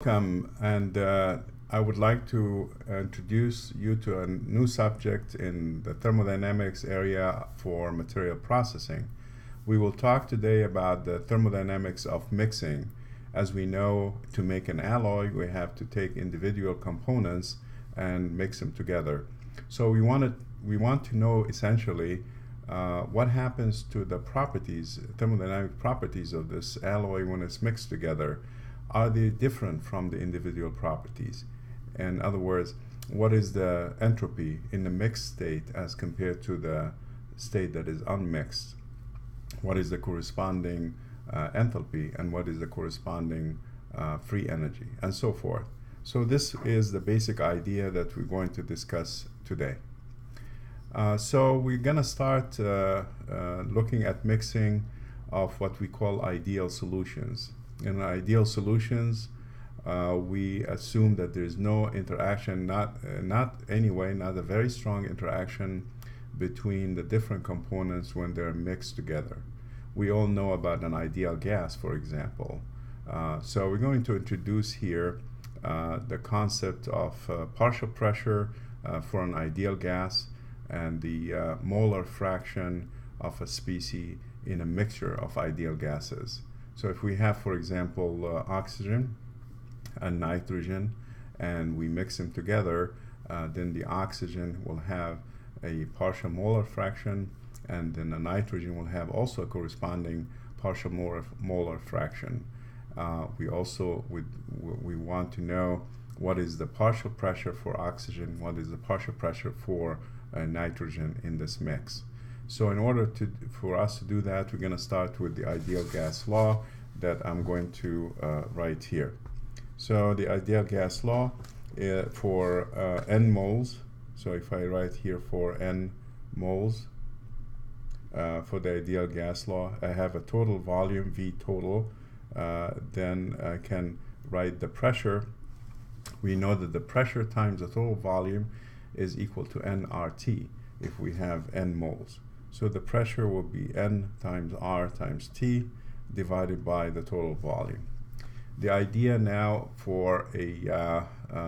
Welcome, and I would like to introduce you to a new subject in the thermodynamics area for material processing. We will talk today about the thermodynamics of mixing. As we know, to make an alloy, we have to take individual components and mix them together. So we want to know essentially what happens to the properties, thermodynamic properties of this alloy when it's mixed together. Are they different from the individual properties? In other words, what is the entropy in the mixed state as compared to the state that is unmixed? What is the corresponding enthalpy, and what is the corresponding free energy, and so forth. So this is the basic idea that we're going to discuss today. So we're going to start looking at mixing of what we call ideal solutions. In ideal solutions, we assume that there's no interaction, not a very strong interaction between the different components when they're mixed together. We all know about an ideal gas, for example. So we're going to introduce here the concept of partial pressure for an ideal gas and the molar fraction of a species in a mixture of ideal gases. So if we have, for example, oxygen and nitrogen, and we mix them together, then the oxygen will have a partial molar fraction, and then the nitrogen will have also a corresponding partial molar fraction. We also we want to know what is the partial pressure for oxygen, what is the partial pressure for nitrogen in this mix. So in order for us to do that, we're going to start with the ideal gas law that I'm going to write here. So the ideal gas law for n moles, so if I write here for n moles for the ideal gas law, I have a total volume, V total, then I can write the pressure. We know that the pressure times the total volume is equal to nRT if we have n moles. So the pressure will be N times R times T divided by the total volume. The idea now for a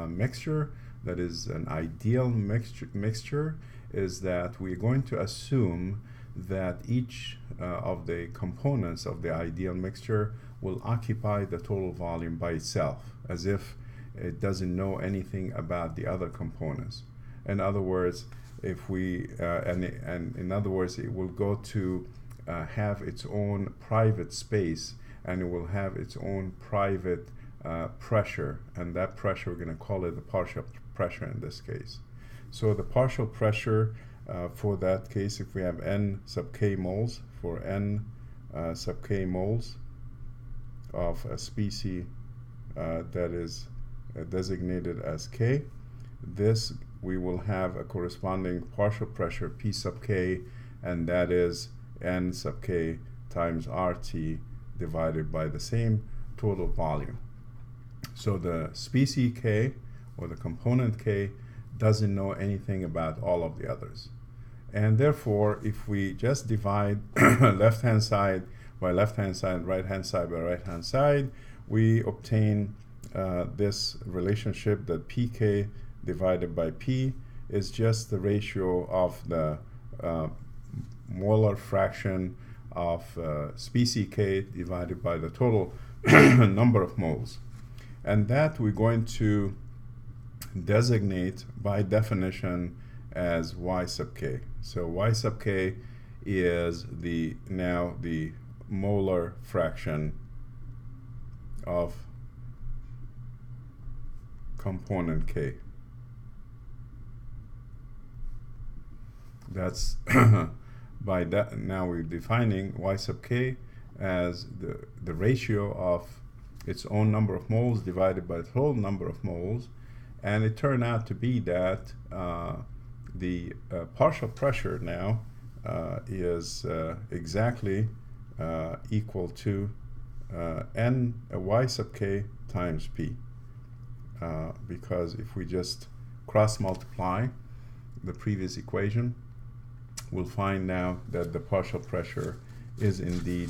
mixture that is an ideal mixture is that we're going to assume that each of the components of the ideal mixture will occupy the total volume by itself, as if it doesn't know anything about the other components. In other words, if we in other words, it will go to have its own private space, and it will have its own private pressure, and that pressure we're going to call it the partial pressure in this case. So the partial pressure for that case, if we have n sub k moles, for n sub k moles of a species that is designated as k, this we will have a corresponding partial pressure P sub k, and that is N sub k times RT divided by the same total volume. So the species K, or the component K, doesn't know anything about all of the others. And therefore, if we just divide left-hand side by left-hand side, right-hand side by right-hand side, we obtain this relationship that Pk divided by P is just the ratio of the molar fraction of species K divided by the total number of moles. And that we're going to designate by definition as Y sub K. So Y sub K is now the molar fraction of component K. That's by that, now we're defining Y sub K as the ratio of its own number of moles divided by the total number of moles, and it turned out to be that the partial pressure now is exactly equal to Y sub K times P, because if we just cross multiply the previous equation, we'll find now that the partial pressure is indeed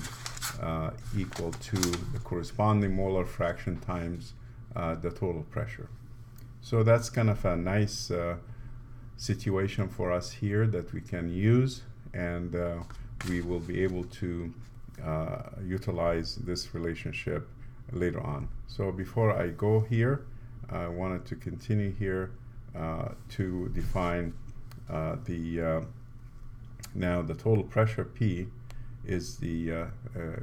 equal to the corresponding molar fraction times the total pressure. So that's kind of a nice situation for us here that we can use, and we will be able to utilize this relationship later on. So before I go here, I wanted to continue here to define now the total pressure P is the,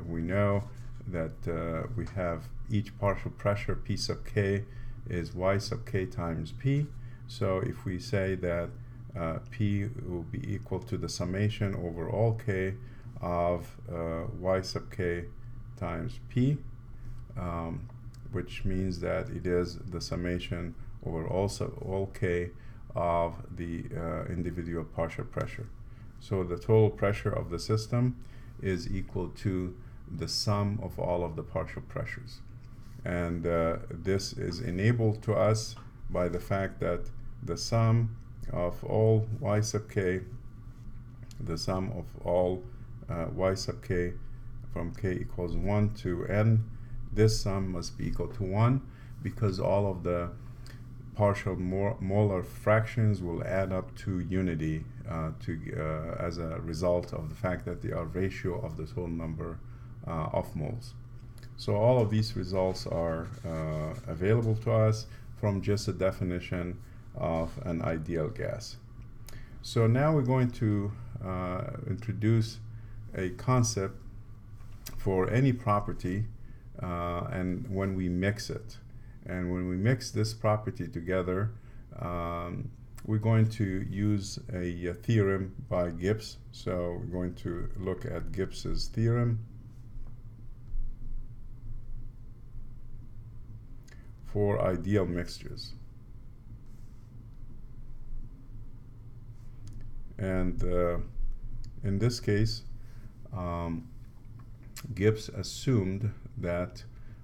we know that we have each partial pressure P sub k is y sub k times P. So if we say that P will be equal to the summation over all k of y sub k times P, which means that it is the summation over all k of the individual partial pressure. So the total pressure of the system is equal to the sum of all of the partial pressures. And this is enabled to us by the fact that the sum of all y sub k, the sum of all y sub k from k equals 1 to n, this sum must be equal to 1 because all of the partial molar fractions will add up to unity as a result of the fact that they are ratio of the total number of moles. So all of these results are available to us from just a definition of an ideal gas. So now we're going to introduce a concept for any property and when we mix it. And when we mix this property together, we're going to use a theorem by Gibbs. So we're going to look at Gibbs's theorem for ideal mixtures. And in this case, Gibbs assumed that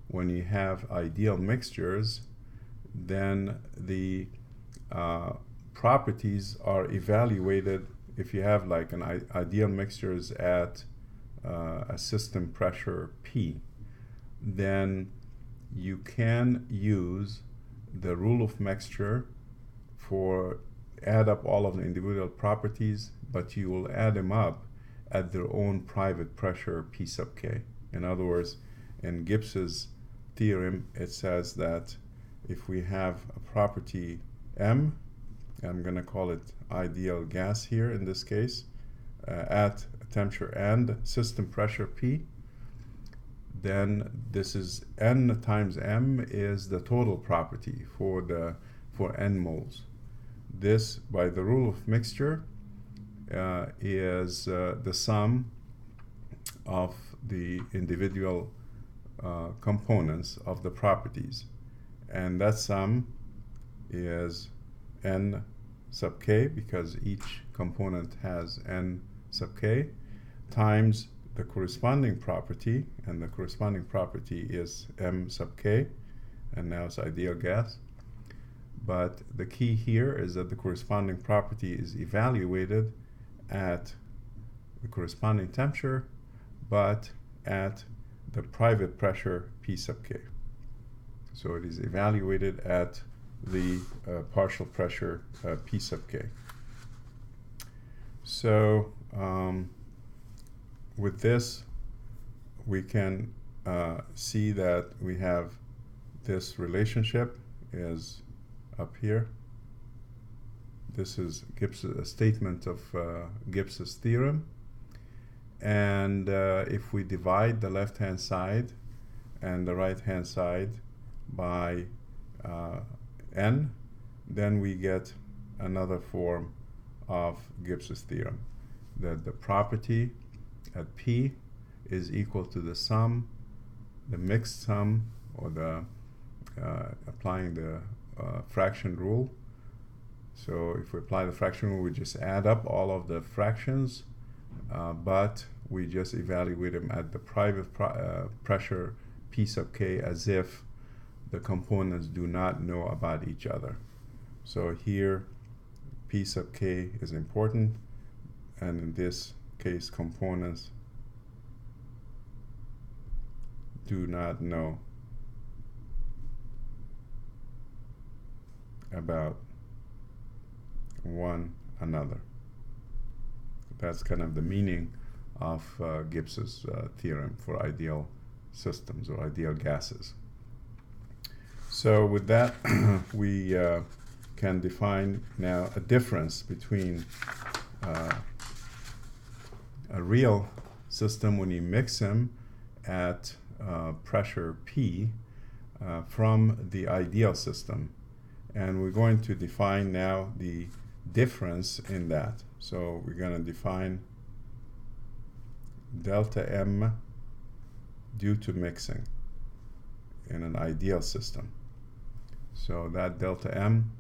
when you have ideal mixtures, then the properties are evaluated. If you have like an ideal mixtures at a system pressure P, then you can use the rule of mixture for add up all of the individual properties, but you will add them up at their own private pressure P sub k. In other words, in Gibbs's theorem, it says that if we have a property M, I'm going to call it ideal gas here in this case, at temperature and system pressure P, then this is N times M is the total property for N moles. This, by the rule of mixture, is the sum of the individual components of the properties, and that sum is N sub k, because each component has N sub k, times the corresponding property, and the corresponding property is M sub k, and now it's ideal gas. But the key here is that the corresponding property is evaluated at the corresponding temperature, but at the private pressure P sub k. So it is evaluated at the partial pressure P sub k. So with this, we can see that we have this relationship is up here. This is a statement of Gibbs's theorem. And if we divide the left-hand side and the right-hand side by n, then we get another form of Gibbs's theorem, that the property at P is equal to the sum, the mixed sum, or the applying the fraction rule. So if we apply the fraction rule, we just add up all of the fractions, but we just evaluate them at the private pressure P sub k as if the components do not know about each other. So here P sub k is important, and in this case components do not know about one another. That's kind of the meaning of Gibbs's theorem for ideal systems or ideal gases. So with that, we can define now a difference between a real system when you mix them at pressure P from the ideal system. And we're going to define now the difference in that. So we're going to define delta M due to mixing in an ideal system. So that delta M,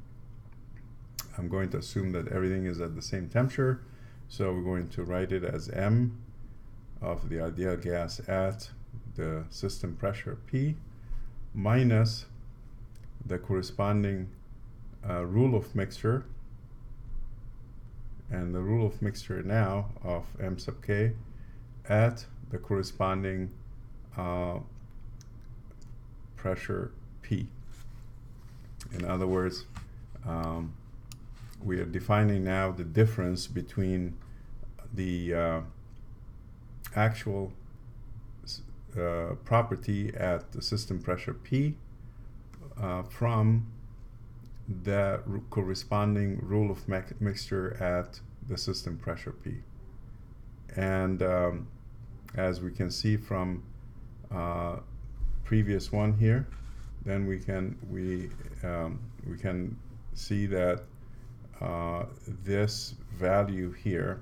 I'm going to assume that everything is at the same temperature. So we're going to write it as M of the ideal gas at the system pressure P minus the corresponding rule of mixture, and the rule of mixture now of M sub K at the corresponding pressure P. In other words, we are defining now the difference between the actual property at the system pressure P from the corresponding rule of mixture at the system pressure P. And as we can see from previous one here, then we can see that this value here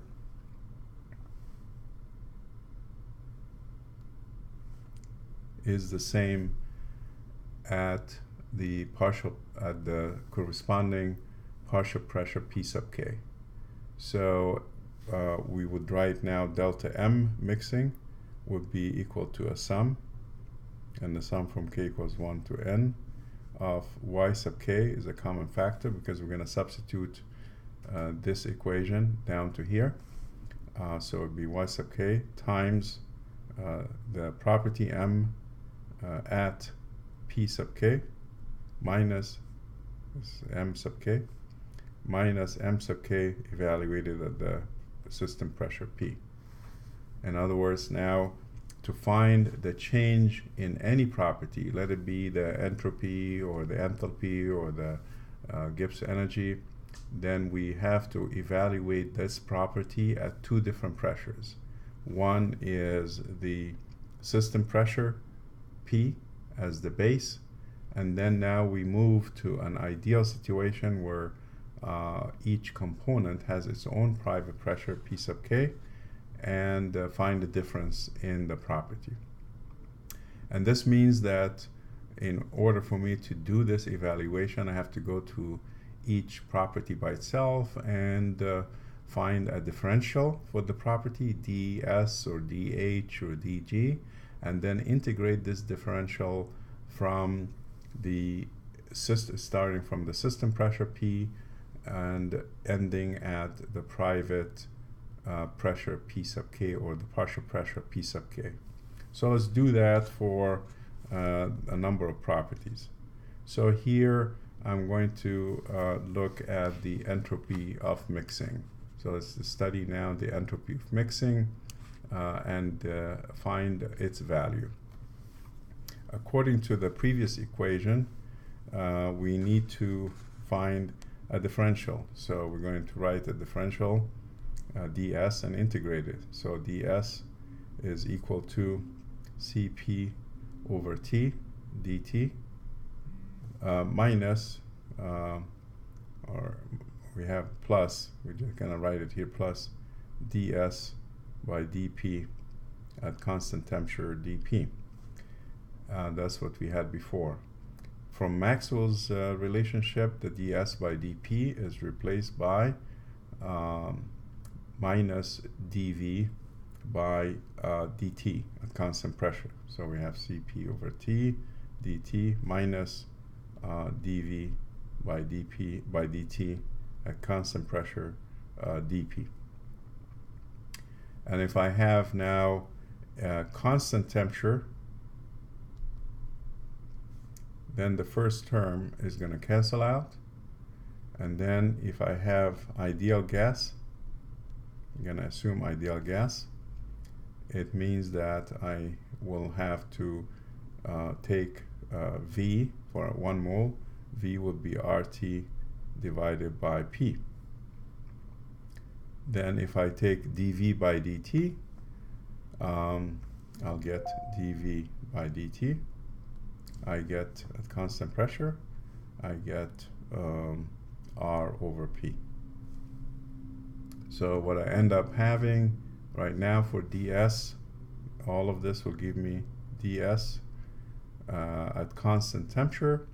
is the same at the corresponding partial pressure P sub K. So we would write now delta M mixing would be equal to a sum, and the sum from K equals 1 to N of Y sub K is a common factor because we're going to substitute this equation down to here. So it would be Y sub K times the property M at P sub K minus M sub K minus M sub K evaluated at the system pressure P. In other words, now to find the change in any property, let it be the entropy or the enthalpy or the Gibbs energy, then we have to evaluate this property at two different pressures. One is the system pressure P as the base, and then now we move to an ideal situation where each component has its own private pressure P sub K, and find the difference in the property. And this means that in order for me to do this evaluation, I have to go to each property by itself and find a differential for the property ds or dh or dg, and then integrate this differential from the system, starting from the system pressure P and ending at the private pressure P sub K or the partial pressure P sub K. So let's do that for a number of properties. So here I'm going to look at the entropy of mixing. So let's study now the entropy of mixing and find its value. According to the previous equation, we need to find a differential. So we're going to write a differential ds and integrate it. So ds is equal to Cp over T dt minus, or we have plus, we're just going to write it here, plus ds by dp at constant temperature dp. That's what we had before. From Maxwell's relationship, the ds by dp is replaced by minus dv by dt at constant pressure. So we have Cp over T dt minus dv by dp by dt at constant pressure dp. And if I have now constant temperature, then the first term is going to cancel out, And then if I have ideal gas, I'm going to assume ideal gas, it means that I will have to take V for 1 mole. V would be RT divided by P. Then if I take dV by dt, I'll get dV by dt. I get at constant pressure, I get R over P. So what I end up having right now for ds, all of this will give me ds at constant temperature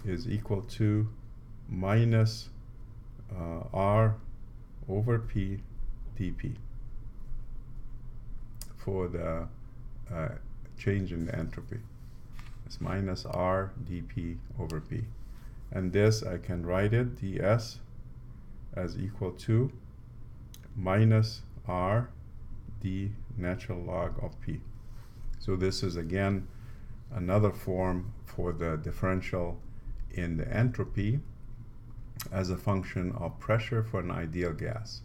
is equal to minus R over P dP for the change in the entropy. It's minus R dP over P. And this, I can write it, ds, as equal to minus R d natural log of P. So this is again another form for the differential in the entropy as a function of pressure for an ideal gas.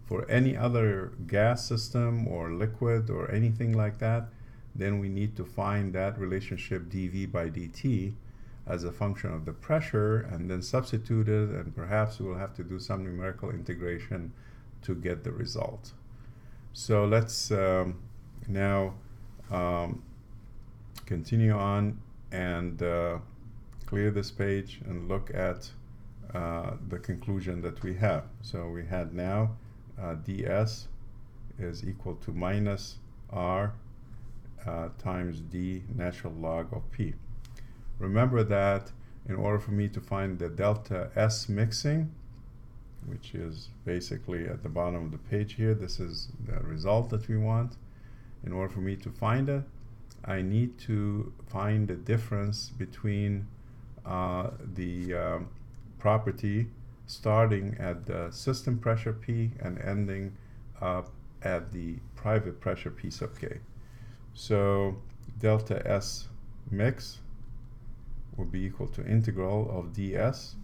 For any other gas system or liquid or anything like that, then we need to find that relationship dV by dt as a function of the pressure and then substitute it, and perhaps we will have to do some numerical integration to get the result. So let's now continue on and clear this page and look at the conclusion that we have. So we had now ds is equal to minus R times d natural log of P. Remember that in order for me to find the delta S mixing, which is basically at the bottom of the page here, this is the result that we want. In order for me to find it, I need to find the difference between the property starting at the system pressure P and ending up at the private pressure P sub K. So delta S mix will be equal to integral of ds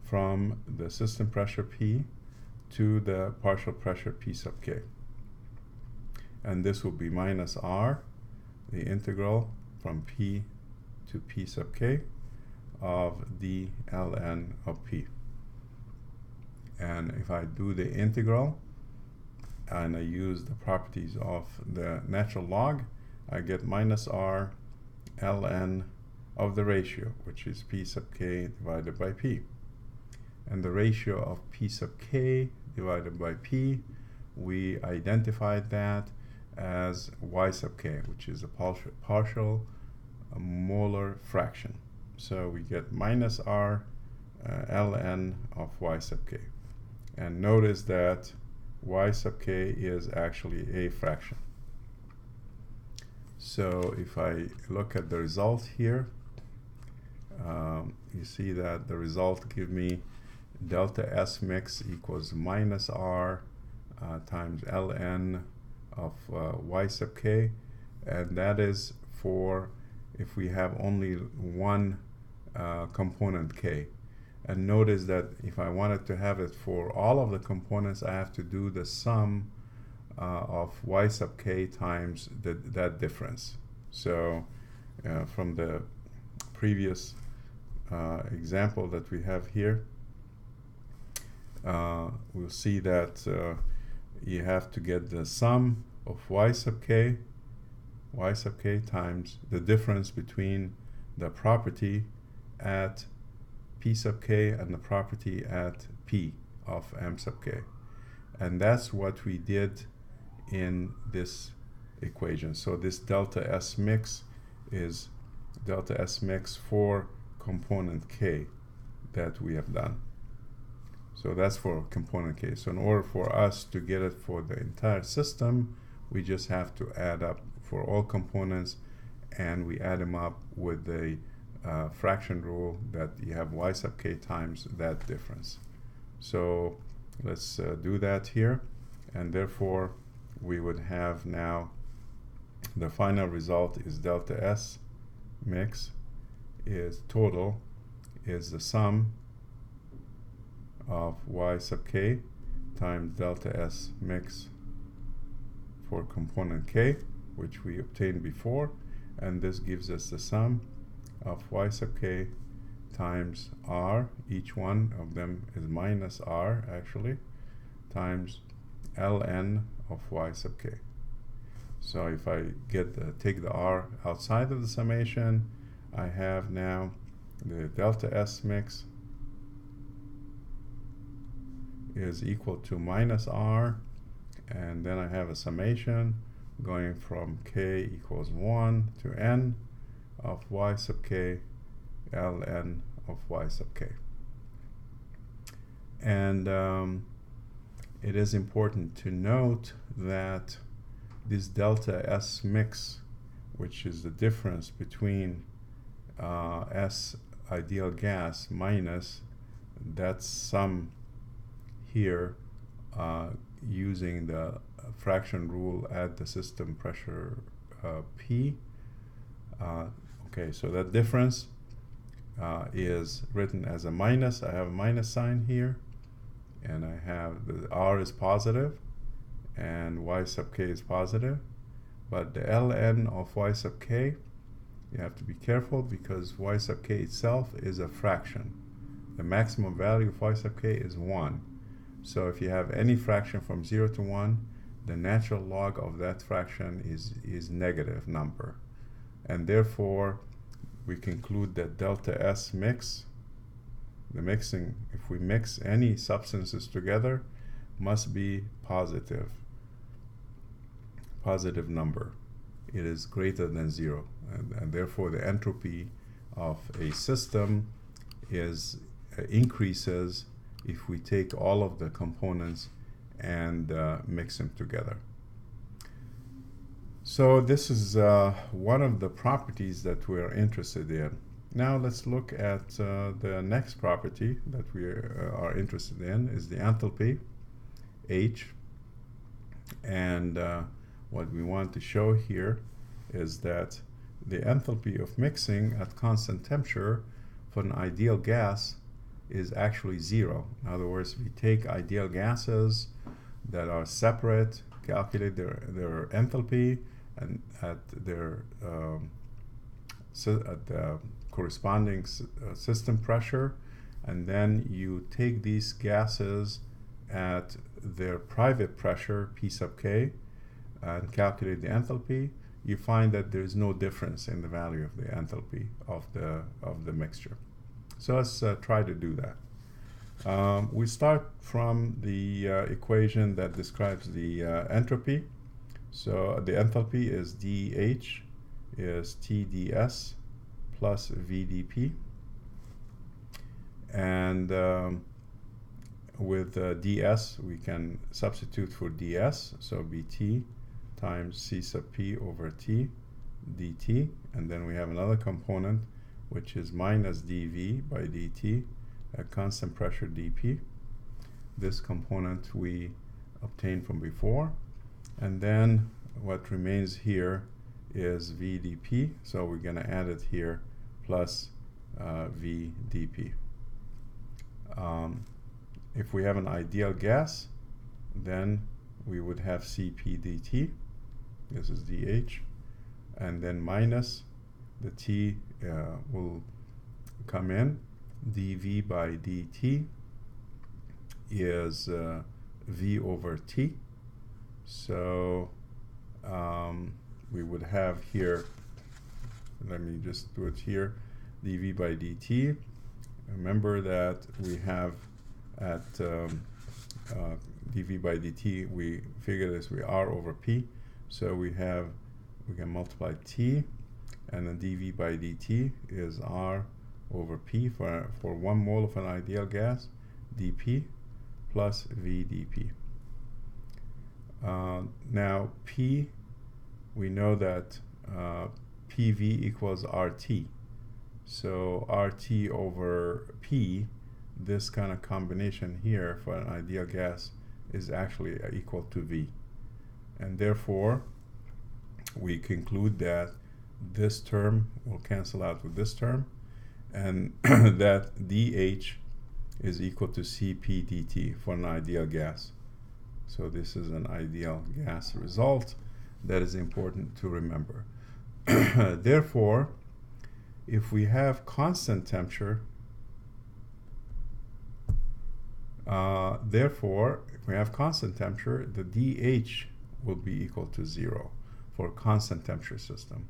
from the system pressure P to the partial pressure P sub K. And this will be minus R, the integral from P to P sub K of d ln of P. And if I do the integral and I use the properties of the natural log, I get minus R ln of the ratio, which is P sub K divided by P. And the ratio of P sub K divided by P, we identified that as Y sub K, which is a partial molar fraction. So we get minus R ln of Y sub K. And notice that Y sub K is actually a fraction. So if I look at the result here, you see that the result gives me delta S mix equals minus R times ln of Y sub K, and that is for if we have only one component K. And notice that if I wanted to have it for all of the components, I have to do the sum of Y sub K times that difference. So from the previous example that we have here, we'll see that you have to get the sum of Y sub K times the difference between the property at P sub K and the property at P of M sub K. And that's what we did in this equation. So this delta S mix is delta S mix for component K that we have done. So that's for component K. So in order for us to get it for the entire system, we just have to add up for all components, and we add them up with the fraction rule that you have Y sub K times that difference. So let's do that here, and therefore we would have now the final result is delta S mix is total is the sum of y sub k times delta S mix for component k, which we obtained before, and this gives us the sum of y sub k times r, each one of them is minus r actually, times ln of y sub k. So if I take the r outside of the summation, I have now the delta S mix is equal to minus r, and then I have a summation going from k equals 1 to n of y sub k ln of y sub k. And it is important to note that this delta S mix, which is the difference between S ideal gas minus that sum here using the fraction rule at the system pressure P. Okay, so that difference is written as a minus. I have a minus sign here, and I have the R is positive and y sub k is positive, but the ln of y sub k, you have to be careful because y sub k itself is a fraction. The maximum value of y sub k is 1. So if you have any fraction from 0 to 1, the natural log of that fraction is negative number. And therefore, we conclude that delta S mix, the mixing, if we mix any substances together, must be positive number. It is greater than 0. And therefore, the entropy of a system increases if we take all of the components and mix them together. So this is one of the properties that we're interested in. Now let's look at the next property that we are interested in, is the enthalpy, H. And what we want to show here is that the enthalpy of mixing at constant temperature for an ideal gas is actually 0. In other words, we take ideal gases that are separate, calculate their enthalpy and at their at the corresponding system pressure, and then you take these gases at their private pressure P sub k and calculate the enthalpy. You find that there is no difference in the value of the enthalpy of the mixture. So let's try to do that. We start from the equation that describes the entropy. So the enthalpy is dH is TdS plus VdP. And with ds, we can substitute for ds. So Bt times C sub P over T dt. And then we have another component, which is minus dV by dt at constant pressure dP. This component we obtained from before. And then what remains here is VdP. So we're going to add it here plus VdP. If we have an ideal gas, then we would have Cp dt. This is dH. And then minus the T will come in. dV by dt is V over T. So we would have here, let me just do it here, dV by dt. Remember that we have at dV by dt, we figure this, we R over P. So we can multiply T, and then dV by dt is R over P for 1 mole of an ideal gas, dP plus VdP. Now P, we know that PV equals RT. So RT over P, this kind of combination here for an ideal gas is actually equal to V. And therefore, we conclude that this term will cancel out with this term, and that dH is equal to Cp dt for an ideal gas. So this is an ideal gas result that is important to remember. Therefore, if we have constant temperature, the dH will be equal to 0 for a constant temperature system.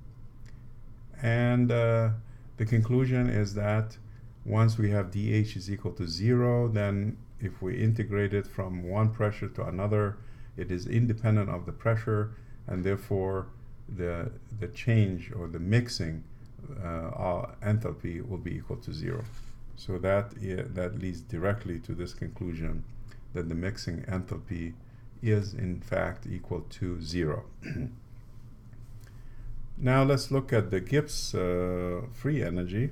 And the conclusion is that once we have dH is equal to 0, then if we integrate it from one pressure to another, it is independent of the pressure, and therefore the change or the mixing enthalpy will be equal to 0. So that leads directly to this conclusion that the mixing enthalpy is in fact equal to 0. Now let's look at the Gibbs free energy.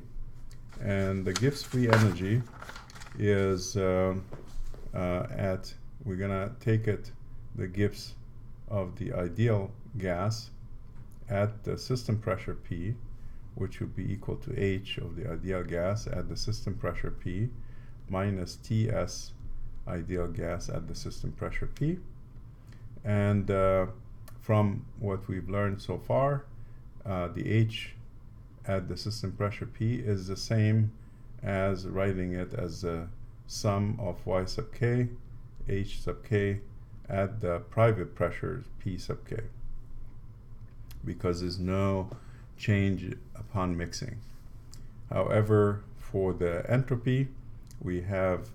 And the Gibbs free energy is we're gonna take the Gibbs of the ideal gas at the system pressure P, which would be equal to H of the ideal gas at the system pressure P minus Ts ideal gas at the system pressure P. And from what we've learned so far, the H at the system pressure P is the same as writing it as the sum of Y sub k, H sub k at the private pressure P sub k, because there's no change upon mixing. However, for the entropy, we have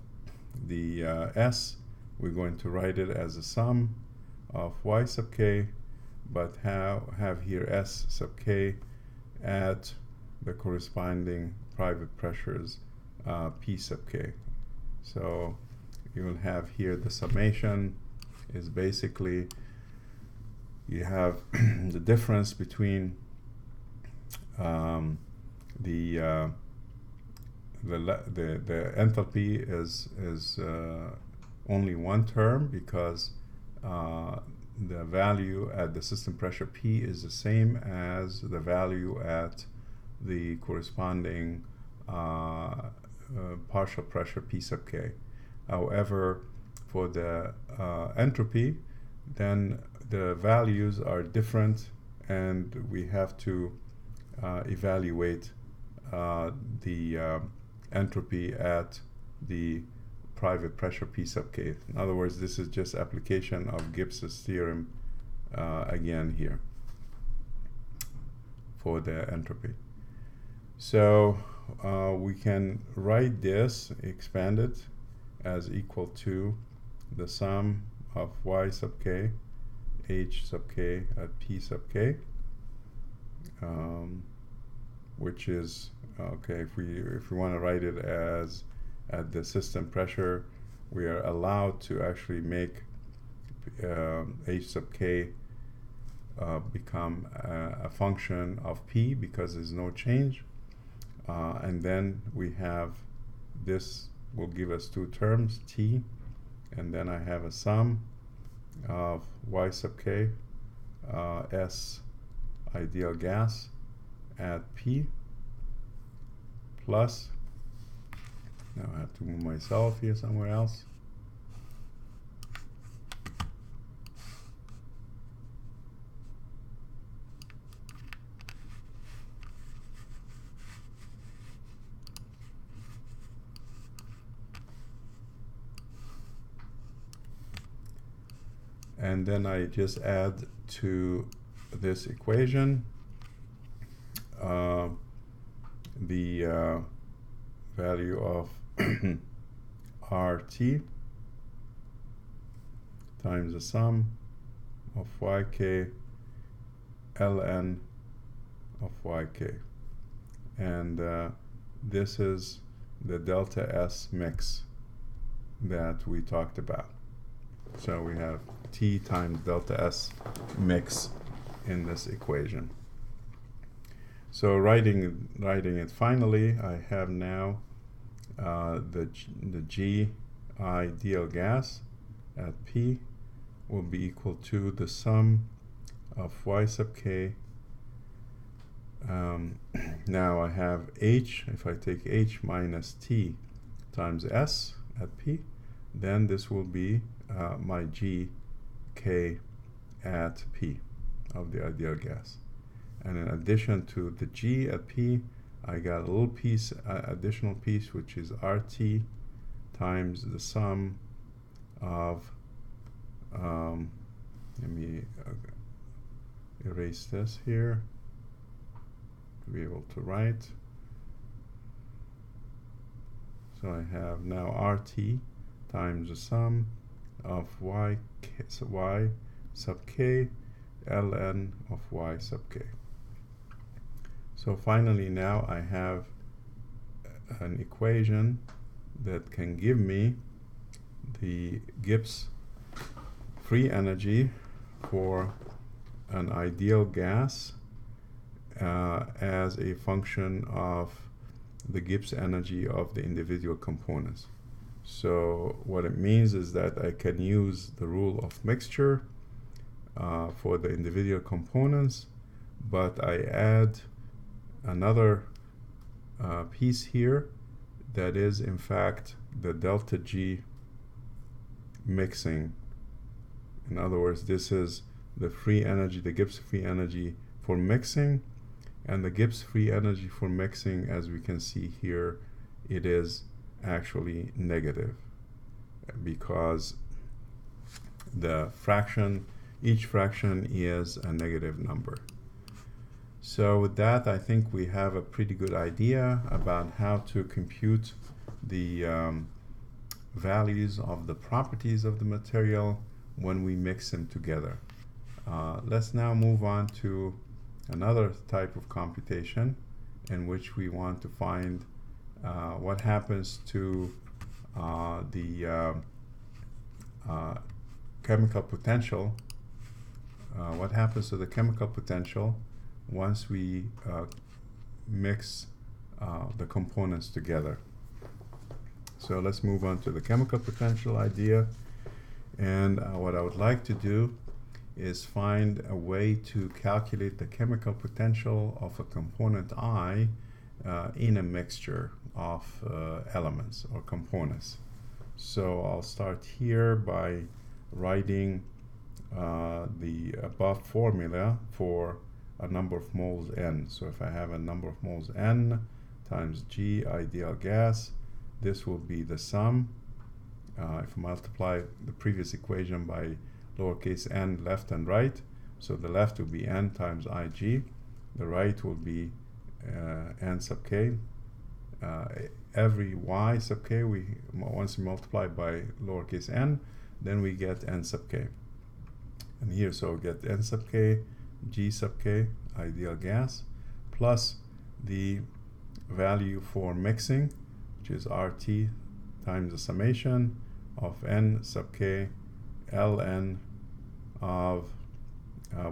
the S, we're going to write it as a sum of Y sub k, but have here S sub k at the corresponding private pressures P sub k. So you will have here the summation is basically you have the difference between the enthalpy is only one term, because the value at the system pressure P is the same as the value at the corresponding partial pressure P sub k. However, for the entropy, then the values are different, and we have to evaluate the entropy at the private pressure P sub k. In other words, this is just application of Gibbs's theorem again here for the entropy. So we can write this, expand it, as equal to the sum of Y sub k, H sub k at P sub k, which is, okay, if we want to write it as at the system pressure, we are allowed to actually make H sub k become a function of P, because there's no change. And then we have this will give us two terms, T, and then I have a sum of Y sub k S ideal gas at P plus, now I have to move myself here somewhere else, and then I just add to this equation the value of RT times the sum of YK ln of YK, and this is the delta S mix that we talked about. So we have T times delta S mix in this equation. So writing it finally, I have now the G ideal gas at P will be equal to the sum of Y sub k. Now I have H, if I take H minus T times S at P, then this will be my G K at P of the ideal gas. And in addition to the G at P, I got a little piece, additional piece, which is RT times the sum of, let me erase this here to be able to write. So I have now RT times the sum of y sub k ln of y sub k. So finally now I have an equation that can give me the Gibbs free energy for an ideal gas as a function of the Gibbs energy of the individual components. So what it means is that I can use the rule of mixture for the individual components, but I add another piece here that is in fact the delta G mixing. In other words, this is the free energy, the Gibbs free energy for mixing, and the Gibbs free energy for mixing, as we can see here, it is actually negative because the fraction, each fraction is a negative number. So with that, I think we have a pretty good idea about how to compute the values of the properties of the material when we mix them together. Let's now move on to another type of computation in which we want to find what happens to the chemical potential. What happens to the chemical potential once we mix the components together. So let's move on to the chemical potential idea. And what I would like to do is find a way to calculate the chemical potential of a component I in a mixture of elements or components. So I'll start here by writing the above formula for a number of moles n. So if I have a number of moles n times G ideal gas, this will be the sum. If I multiply the previous equation by lowercase n left and right, so the left will be n times Ig, the right will be n sub k. Every y sub k, once we multiply by lowercase n, then we get n sub k. And here, so we get n sub k, G sub k, ideal gas, plus the value for mixing, which is RT times the summation of n sub k ln of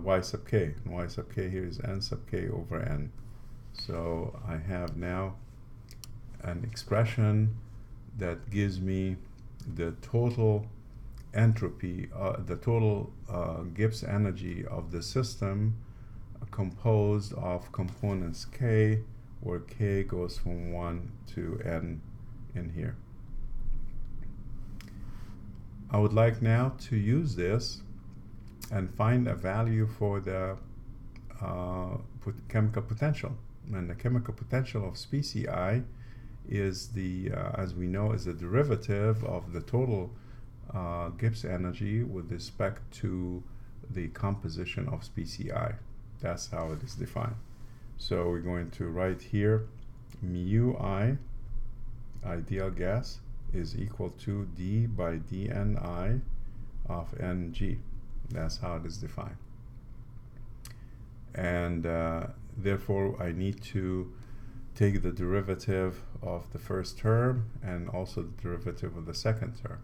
y sub k. And y sub k here is n sub k over n. So I have now an expression that gives me the total entropy, the total Gibbs energy of the system composed of components k, where k goes from 1 to n in here. I would like now to use this and find a value for the chemical potential. And the chemical potential of species I is the, as we know, is the derivative of the total Gibbs energy with respect to the composition of species I. That's how it is defined. So we're going to write here mu I, ideal gas, is equal to d by dni of ng. That's how it is defined. And therefore I need to take the derivative of the first term and also the derivative of the second term.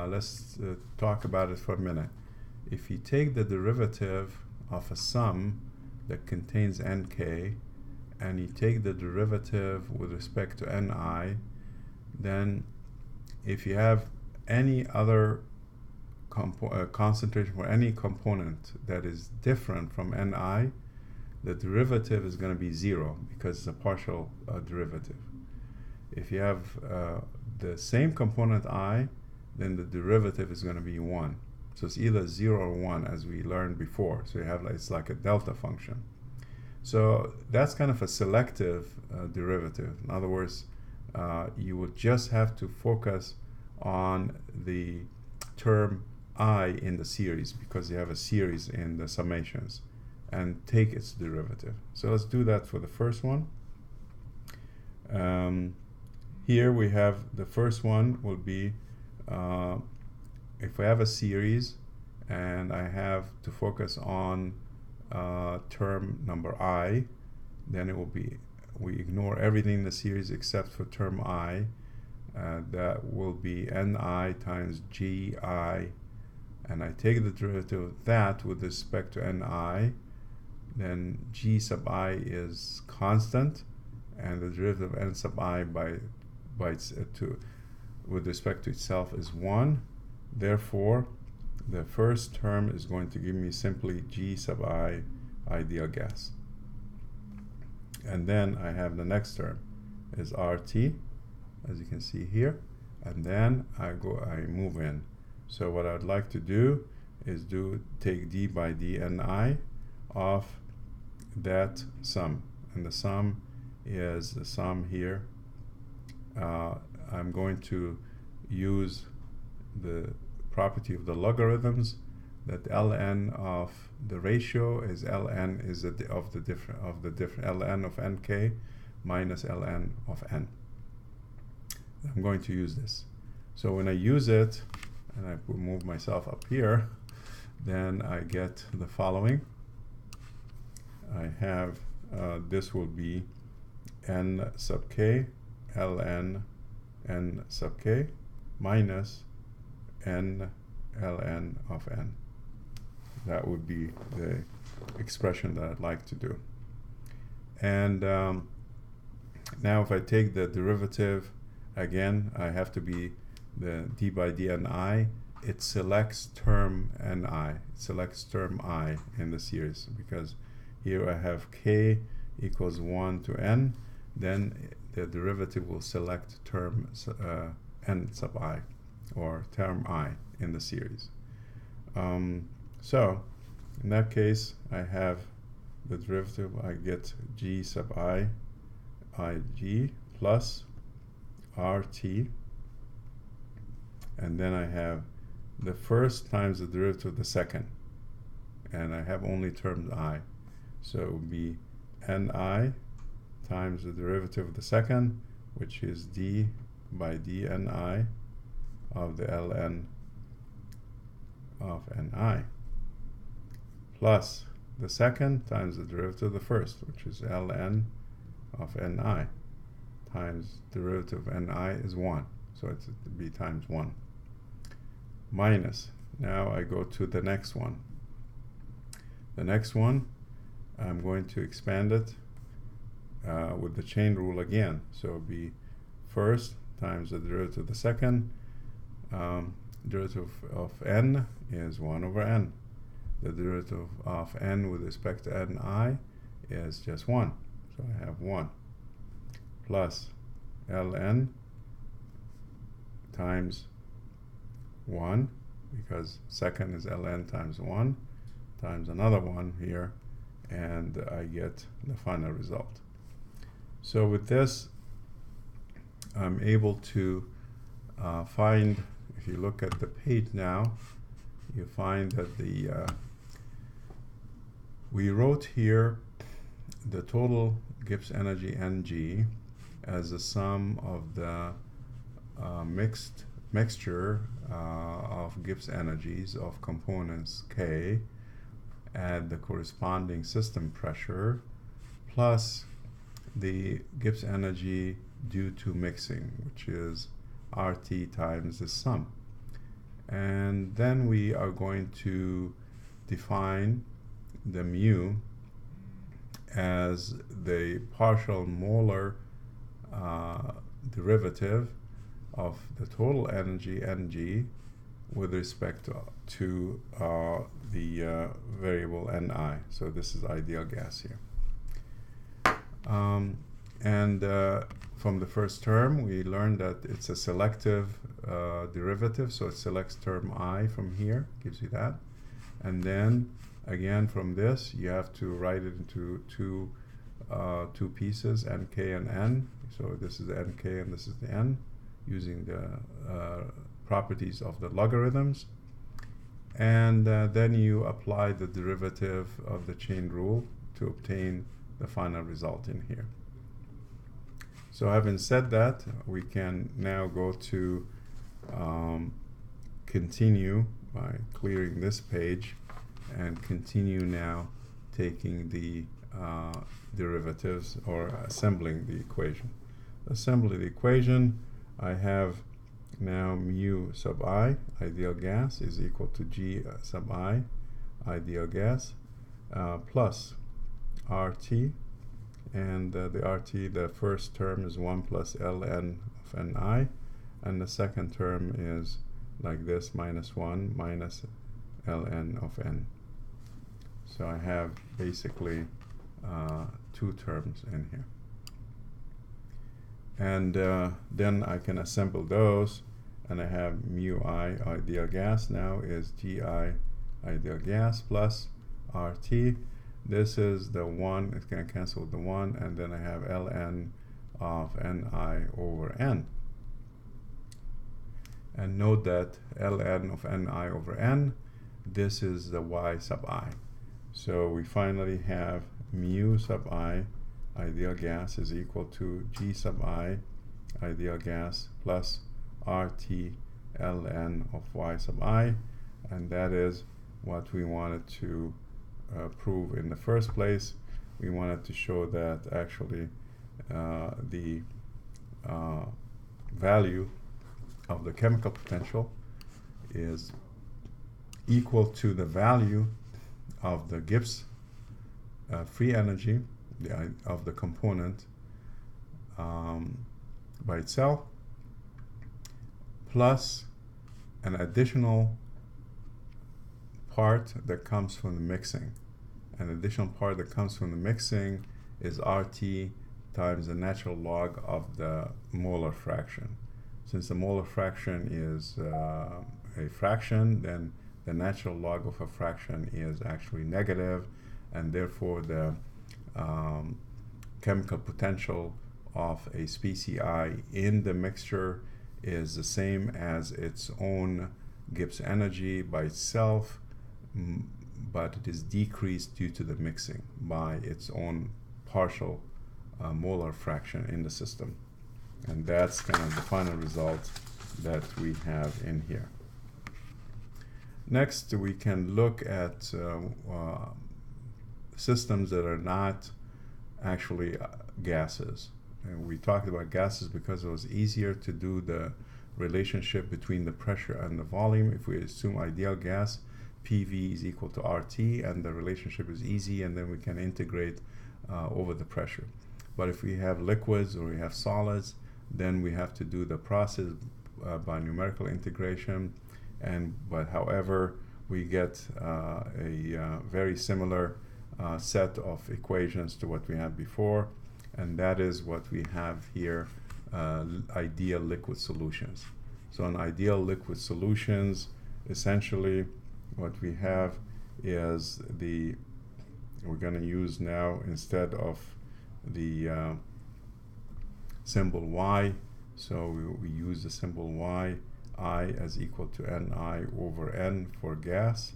Let's talk about it for a minute. If you take the derivative of a sum that contains nk and you take the derivative with respect to ni, then if you have any other concentration for any component that is different from ni, the derivative is going to be 0 because it's a partial derivative. if you have the same component I, then the derivative is going to be 1. So it's either 0 or 1, as we learned before. So you have it's like a delta function. So that's kind of a selective derivative. In other words, you would just have to focus on the term I in the series, because you have a series in the summations, and take its derivative. So let's do that for the first one. Here we have the first one will be, if I have a series and I have to focus on term number I, then it will be, we ignore everything in the series except for term I. That will be ni times gi, and I take the derivative of that with respect to ni. Then g sub I is constant, and the derivative of n sub I with respect to itself is 1. Therefore, the first term is going to give me simply g sub I ideal gas. And then I have the next term is RT, as you can see here, and then I move in. So what I'd like to do is take d by dni of that sum, and the sum is the sum here. I'm going to use the property of the logarithms, that ln of the ratio is ln is of the different ln of nk minus ln of n. I'm going to use this. So when I use it, and I move myself up here, then I get the following. I have this will be n sub k ln n sub k minus n ln of n. That would be the expression that I'd like to do. And now if I take the derivative, again, I have to be the d by dni. It selects term ni. It selects term I in the series, because here I have k equals 1 to n. Then the derivative will select term n sub I, or term I in the series. So in that case, I have the derivative. I get g sub I ig plus RT, and then I have the first times the derivative of the second, and I have only terms I, so it would be ni times the derivative of the second, which is d by dni of the ln of ni, plus the second times the derivative of the first, which is ln of ni, times derivative of ni is 1, so it's to be times 1, minus, now I go to the next one. The next one, I'm going to expand it with the chain rule again, so it would be first times the derivative of the second. Derivative of n is 1 over n. The derivative of n with respect to ni is just 1, so I have 1 plus ln times 1, because second is ln times 1, times another 1 here, and I get the final result. So with this, I'm able to find, if you look at the page now, you find that we wrote here the total Gibbs energy Ng as the sum of the mixture of Gibbs energies of components K at the corresponding system pressure, plus the Gibbs energy due to mixing, which is RT times the sum. And then we are going to define the mu as the partial molar derivative of the total energy Ng with respect to the variable Ni. So this is ideal gas here. from the first term, we learned that it's a selective derivative, so it selects term I from here, gives you that. And then, again, from this, you have to write it into two pieces, nk and n. So this is the nk and this is the n, using the properties of the logarithms. And then you apply the derivative of the chain rule to obtain the final result in here. So having said that, we can now go to continue by clearing this page and continue now taking the derivatives or assembling the equation. Assembly the equation, I have now mu sub I, ideal gas, is equal to G sub I, ideal gas, plus RT, and the RT, the first term is 1 plus ln of Ni, and the second term is like this, minus 1 minus ln of n. So I have basically two terms in here. And then I can assemble those, and I have mu I ideal gas now is Gi ideal gas plus RT. This is the 1, it's going to cancel the 1, and then I have ln of Ni over n. And note that ln of Ni over n, this is the y sub I. So we finally have mu sub I ideal gas is equal to G sub I ideal gas plus RT ln of y sub I, and that is what we wanted to prove in the first place. We wanted to show that actually the value of the chemical potential is equal to the value of the Gibbs free energy of the component by itself, plus an additional part that comes from the mixing. An additional part that comes from the mixing is RT times the natural log of the molar fraction. Since the molar fraction is a fraction, then the natural log of a fraction is actually negative, and therefore the chemical potential of a species I in the mixture is the same as its own Gibbs energy by itself, but it is decreased due to the mixing by its own partial molar fraction in the system. And that's kind of the final result that we have in here. Next, we can look at systems that are not actually gases. And we talked about gases because it was easier to do the relationship between the pressure and the volume. If we assume ideal gas, PV is equal to RT, and the relationship is easy, and then we can integrate over the pressure. But if we have liquids or we have solids, then we have to do the process by numerical integration. But however, we get a very similar set of equations to what we had before, and that is what we have here, ideal liquid solutions. So in ideal liquid solutions, essentially what we have is we're going to use now, instead of the symbol Y, so we use the symbol Y, I as equal to Ni over N for gas.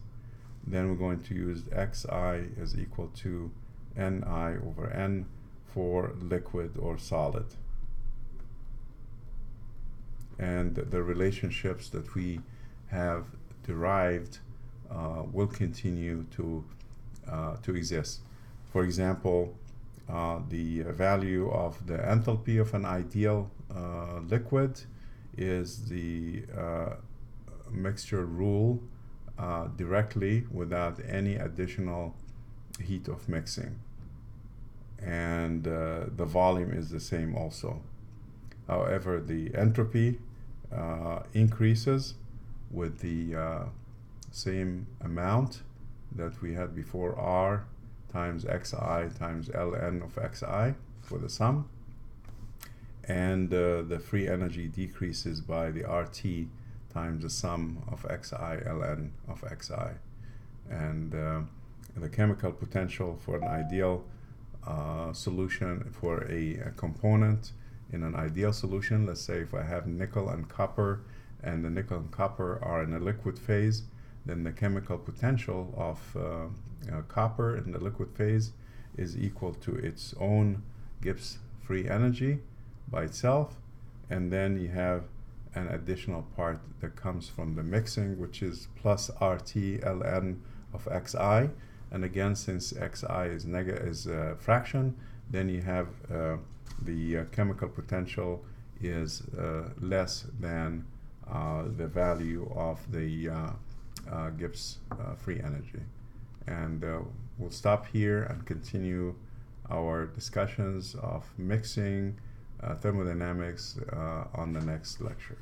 Then we're going to use Xi as equal to Ni over N for liquid or solid. And the relationships that we have derived will continue to exist. For example, the value of the enthalpy of an ideal liquid is the mixture rule directly without any additional heat of mixing. And the volume is the same also. However, the entropy increases with the same amount that we had before, R times Xi times ln of Xi for the sum. and the free energy decreases by the RT times the sum of xi ln of xi. And the chemical potential for an ideal solution for a component in an ideal solution, let's say if I have nickel and copper, and the nickel and copper are in a liquid phase, then the chemical potential of copper in the liquid phase is equal to its own Gibbs free energy by itself, and then you have an additional part that comes from the mixing, which is plus RT ln of xi, and again, since xi is a fraction, then you have the chemical potential is less than the value of the Gibbs free energy. And we'll stop here and continue our discussions of mixing thermodynamics on the next lecture.